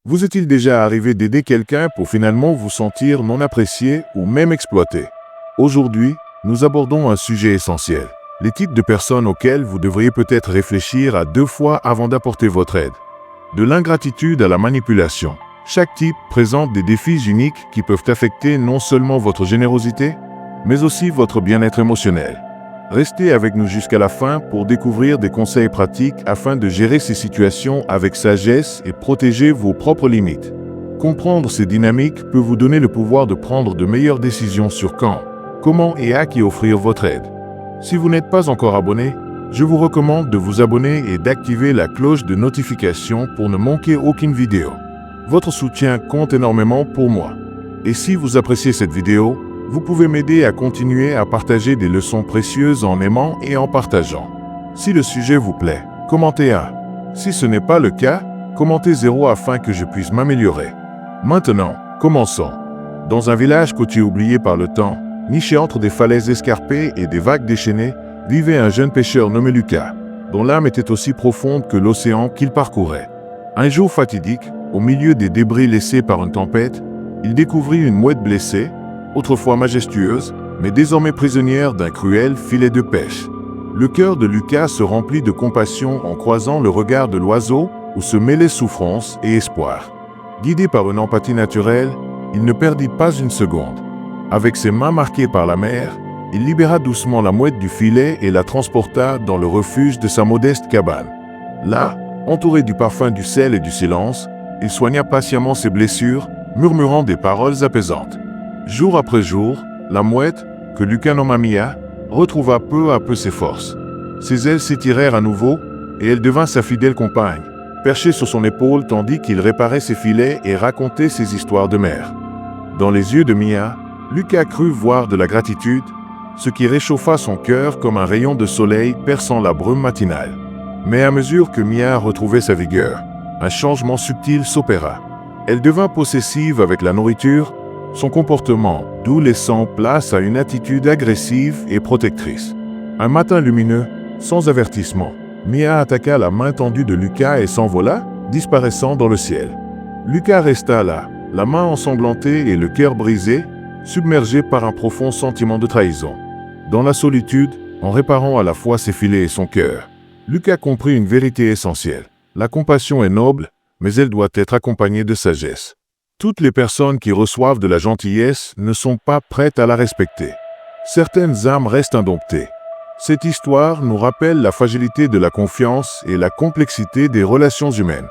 Vous est-il déjà arrivé d'aider quelqu'un pour finalement vous sentir non apprécié ou même exploité? Aujourd'hui, nous abordons un sujet essentiel. Les types de personnes auxquelles vous devriez peut-être réfléchir à 2 fois avant d'apporter votre aide. De l'ingratitude à la manipulation. Chaque type présente des défis uniques qui peuvent affecter non seulement votre générosité, mais aussi votre bien-être émotionnel. Restez avec nous jusqu'à la fin pour découvrir des conseils pratiques afin de gérer ces situations avec sagesse et protéger vos propres limites. Comprendre ces dynamiques peut vous donner le pouvoir de prendre de meilleures décisions sur quand, comment et à qui offrir votre aide. Si vous n'êtes pas encore abonné, je vous recommande de vous abonner et d'activer la cloche de notification pour ne manquer aucune vidéo. Votre soutien compte énormément pour moi. Et si vous appréciez cette vidéo, vous pouvez m'aider à continuer à partager des leçons précieuses en aimant et en partageant. Si le sujet vous plaît, commentez 1. Si ce n'est pas le cas, commentez 0 afin que je puisse m'améliorer. Maintenant, commençons. Dans un village côtier oublié par le temps, niché entre des falaises escarpées et des vagues déchaînées, vivait un jeune pêcheur nommé Lucas, dont l'âme était aussi profonde que l'océan qu'il parcourait. Un jour fatidique, au milieu des débris laissés par une tempête, il découvrit une mouette blessée, autrefois majestueuse, mais désormais prisonnière d'un cruel filet de pêche. Le cœur de Lucas se remplit de compassion en croisant le regard de l'oiseau où se mêlaient souffrance et espoir. Guidé par une empathie naturelle, il ne perdit pas une seconde. Avec ses mains marquées par la mer, il libéra doucement la mouette du filet et la transporta dans le refuge de sa modeste cabane. Là, entouré du parfum du sel et du silence, il soigna patiemment ses blessures, murmurant des paroles apaisantes. Jour après jour, la mouette, que Lucas nomma Mia, retrouva peu à peu ses forces. Ses ailes s'étirèrent à nouveau et elle devint sa fidèle compagne, perchée sur son épaule tandis qu'il réparait ses filets et racontait ses histoires de mer. Dans les yeux de Mia, Lucas crut voir de la gratitude, ce qui réchauffa son cœur comme un rayon de soleil perçant la brume matinale. Mais à mesure que Mia retrouvait sa vigueur, un changement subtil s'opéra. Elle devint possessive avec la nourriture, son comportement doux laissant place à une attitude agressive et protectrice. Un matin lumineux, sans avertissement, Mia attaqua la main tendue de Lucas et s'envola, disparaissant dans le ciel. Lucas resta là, la main ensanglantée et le cœur brisé, submergé par un profond sentiment de trahison. Dans la solitude, en réparant à la fois ses filets et son cœur, Lucas comprit une vérité essentielle. La compassion est noble, mais elle doit être accompagnée de sagesse. Toutes les personnes qui reçoivent de la gentillesse ne sont pas prêtes à la respecter. Certaines âmes restent indomptées. Cette histoire nous rappelle la fragilité de la confiance et la complexité des relations humaines.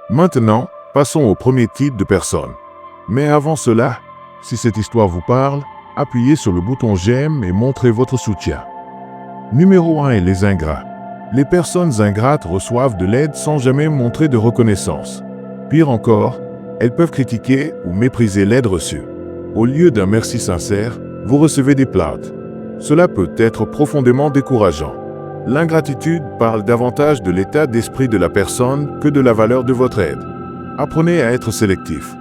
Maintenant, passons au premier type de personnes. Mais avant cela, si cette histoire vous parle, appuyez sur le bouton j'aime et montrez votre soutien. Numéro 1 est les ingrats. Les personnes ingrates reçoivent de l'aide sans jamais montrer de reconnaissance. Pire encore, elles peuvent critiquer ou mépriser l'aide reçue. Au lieu d'un merci sincère, vous recevez des plaintes. Cela peut être profondément décourageant. L'ingratitude parle davantage de l'état d'esprit de la personne que de la valeur de votre aide. Apprenez à être sélectif.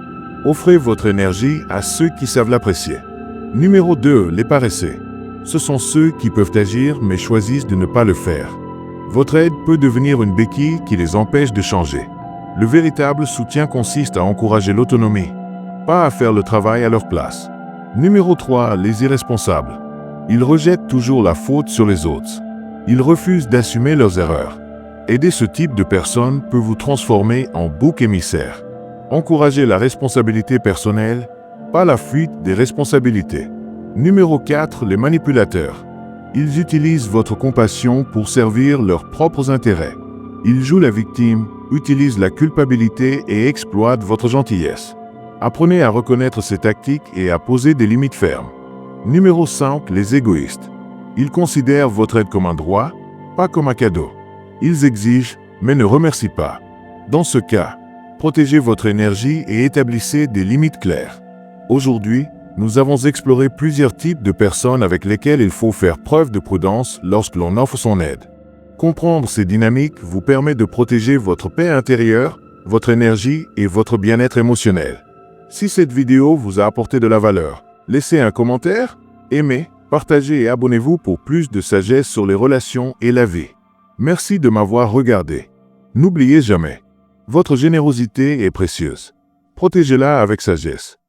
Offrez votre énergie à ceux qui savent l'apprécier. Numéro 2, les paresseux. Ce sont ceux qui peuvent agir mais choisissent de ne pas le faire. Votre aide peut devenir une béquille qui les empêche de changer. Le véritable soutien consiste à encourager l'autonomie, pas à faire le travail à leur place. Numéro 3, les irresponsables. Ils rejettent toujours la faute sur les autres. Ils refusent d'assumer leurs erreurs. Aider ce type de personne peut vous transformer en bouc émissaire. Encouragez la responsabilité personnelle, pas la fuite des responsabilités. Numéro 4, les manipulateurs. Ils utilisent votre compassion pour servir leurs propres intérêts. Ils jouent la victime, utilisent la culpabilité et exploitent votre gentillesse. Apprenez à reconnaître ces tactiques et à poser des limites fermes. Numéro 5, les égoïstes. Ils considèrent votre aide comme un droit, pas comme un cadeau. Ils exigent, mais ne remercient pas. Dans ce cas, protégez votre énergie et établissez des limites claires. Aujourd'hui, nous avons exploré plusieurs types de personnes avec lesquelles il faut faire preuve de prudence lorsque l'on offre son aide. Comprendre ces dynamiques vous permet de protéger votre paix intérieure, votre énergie et votre bien-être émotionnel. Si cette vidéo vous a apporté de la valeur, laissez un commentaire, aimez, partagez et abonnez-vous pour plus de sagesse sur les relations et la vie. Merci de m'avoir regardé. N'oubliez jamais, votre générosité est précieuse. Protégez-la avec sagesse.